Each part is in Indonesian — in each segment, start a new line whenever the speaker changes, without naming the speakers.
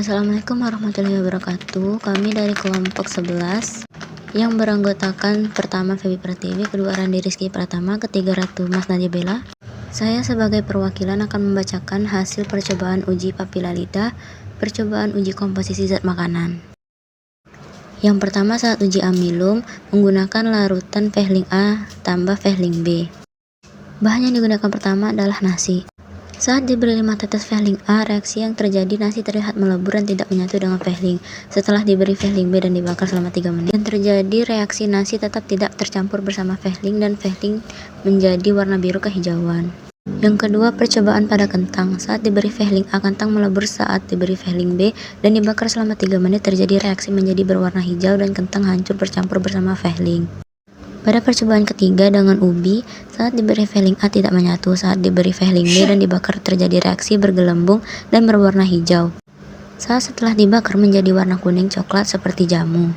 Assalamualaikum warahmatullahi wabarakatuh. Kami dari kelompok 11 yang beranggotakan pertama Febi Pratiwi, kedua Randi Rizky Pratama, ketiga Ratu Mas Nadia Bella. Saya sebagai perwakilan akan membacakan hasil percobaan uji papila lidah, percobaan uji komposisi zat makanan. Yang pertama saat uji amilum menggunakan larutan Vehling A tambah Vehling B. Bahan yang digunakan pertama adalah nasi. Saat diberi 5 tetes Vehling A, reaksi yang terjadi nasi terlihat melebur dan tidak menyatu dengan Vehling. Setelah diberi Vehling B dan dibakar selama 3 menit, yang terjadi reaksi nasi tetap tidak tercampur bersama Vehling dan Vehling menjadi warna biru kehijauan. Yang kedua, percobaan pada kentang. Saat diberi Vehling A, kentang melebur. Saat diberi Vehling B dan dibakar selama 3 menit, terjadi reaksi menjadi berwarna hijau dan kentang hancur bercampur bersama Vehling. Pada percobaan ketiga dengan ubi, saat diberi Vehling A tidak menyatu, saat diberi Vehling B dan dibakar terjadi reaksi bergelembung dan berwarna hijau. Saat setelah dibakar menjadi warna kuning coklat seperti jamu.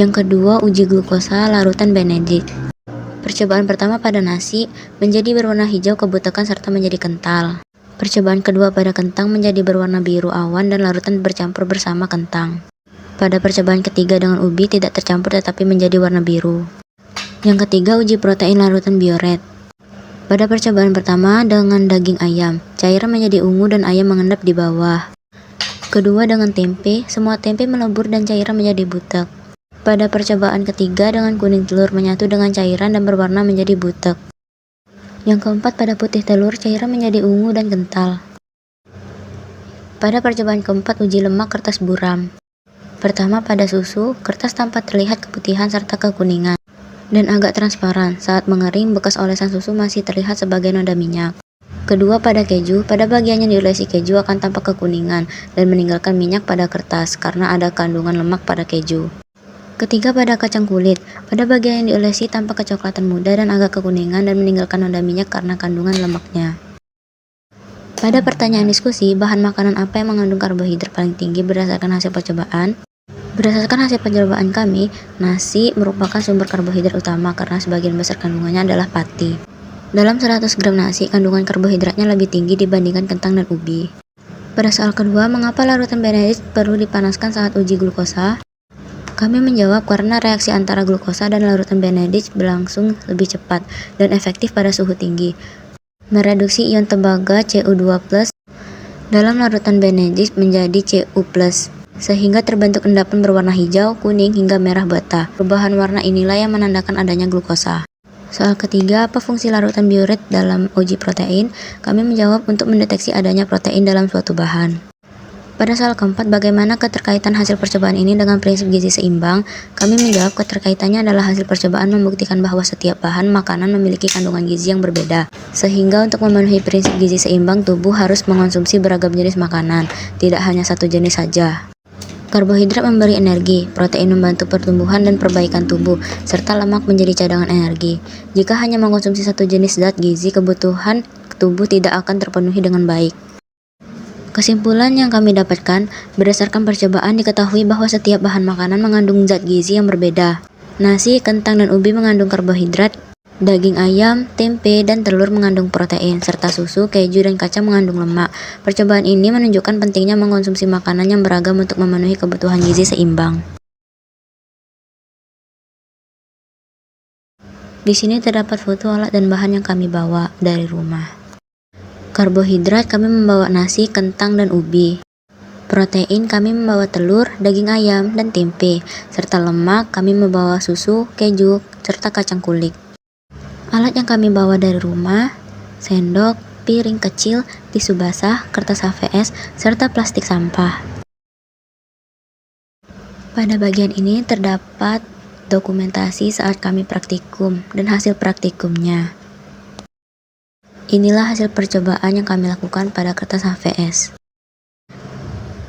Yang kedua, uji glukosa larutan Benedict. Percobaan pertama pada nasi menjadi berwarna hijau kebutukan serta menjadi kental. Percobaan kedua pada kentang menjadi berwarna biru awan dan larutan bercampur bersama kentang. Pada percobaan ketiga dengan ubi tidak tercampur tetapi menjadi warna biru. Yang ketiga, uji protein larutan Biuret. Pada percobaan pertama dengan daging ayam, cairan menjadi ungu dan ayam mengendap di bawah. Kedua dengan tempe, semua tempe melebur dan cairan menjadi butek. Pada percobaan ketiga dengan kuning telur menyatu dengan cairan dan berwarna menjadi butek. Yang keempat, pada putih telur, cairan menjadi ungu dan kental. Pada percobaan keempat, uji lemak kertas buram. Pertama, pada susu, kertas tampak terlihat keputihan serta kekuningan dan agak transparan. Saat mengering, bekas olesan susu masih terlihat sebagai noda minyak. Kedua, pada keju, pada bagian yang diolesi keju akan tampak kekuningan dan meninggalkan minyak pada kertas karena ada kandungan lemak pada keju. Ketiga, pada kacang kulit, pada bagian yang diolesi tampak kecoklatan muda dan agak kekuningan dan meninggalkan noda minyak karena kandungan lemaknya. Pada pertanyaan diskusi, bahan makanan apa yang mengandung karbohidrat paling tinggi berdasarkan hasil percobaan? Berdasarkan hasil percobaan kami, nasi merupakan sumber karbohidrat utama karena sebagian besar kandungannya adalah pati. Dalam 100 gram nasi, kandungan karbohidratnya lebih tinggi dibandingkan kentang dan ubi. Pada soal kedua, mengapa larutan Benedict perlu dipanaskan saat uji glukosa? Kami menjawab karena reaksi antara glukosa dan larutan Benedict berlangsung lebih cepat dan efektif pada suhu tinggi, mereduksi ion tembaga Cu2+ dalam larutan Benedict menjadi Cu+. Sehingga terbentuk endapan berwarna hijau, kuning, hingga merah bata. Perubahan warna inilah yang menandakan adanya glukosa. Soal ketiga, apa fungsi larutan Biuret dalam uji protein? Kami menjawab untuk mendeteksi adanya protein dalam suatu bahan. Pada soal keempat, bagaimana keterkaitan hasil percobaan ini dengan prinsip gizi seimbang? Kami menjawab keterkaitannya adalah hasil percobaan membuktikan bahwa setiap bahan makanan memiliki kandungan gizi yang berbeda. Sehingga untuk memenuhi prinsip gizi seimbang, tubuh harus mengonsumsi beragam jenis makanan, tidak hanya satu jenis saja. Karbohidrat memberi energi, protein membantu pertumbuhan dan perbaikan tubuh, serta lemak menjadi cadangan energi. Jika hanya mengonsumsi satu jenis zat gizi, kebutuhan tubuh tidak akan terpenuhi dengan baik. Kesimpulan yang kami dapatkan, berdasarkan percobaan diketahui bahwa setiap bahan makanan mengandung zat gizi yang berbeda. Nasi, kentang, dan ubi mengandung karbohidrat, daging ayam, tempe, dan telur mengandung protein, serta susu, keju, dan kacang mengandung lemak. Percobaan ini menunjukkan pentingnya mengkonsumsi makanan yang beragam untuk memenuhi kebutuhan gizi seimbang. Di sini terdapat foto alat dan bahan yang kami bawa dari rumah. Karbohidrat kami membawa nasi, kentang, dan ubi. Protein kami membawa telur, daging ayam, dan tempe, serta lemak kami membawa susu, keju, serta kacang kulit. Alat yang kami bawa dari rumah, sendok, piring kecil, tisu basah, kertas HVS, serta plastik sampah. Pada bagian ini terdapat dokumentasi saat kami praktikum dan hasil praktikumnya. Inilah hasil percobaan yang kami lakukan pada kertas HVS.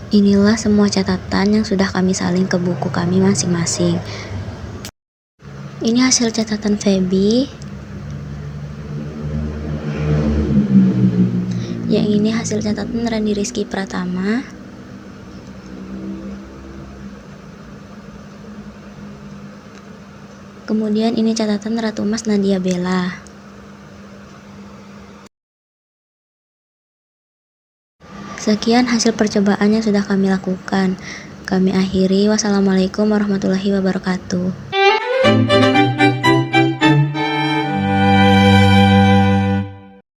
Inilah semua catatan yang sudah kami salin ke buku kami masing-masing. Ini hasil catatan Febi. Yang ini hasil catatan Randi Rizky Pratama. Kemudian ini catatan Ratu Mas Nadia Bella. Sekian hasil percobaan yang sudah kami lakukan. Kami akhiri. Wassalamualaikum warahmatullahi wabarakatuh.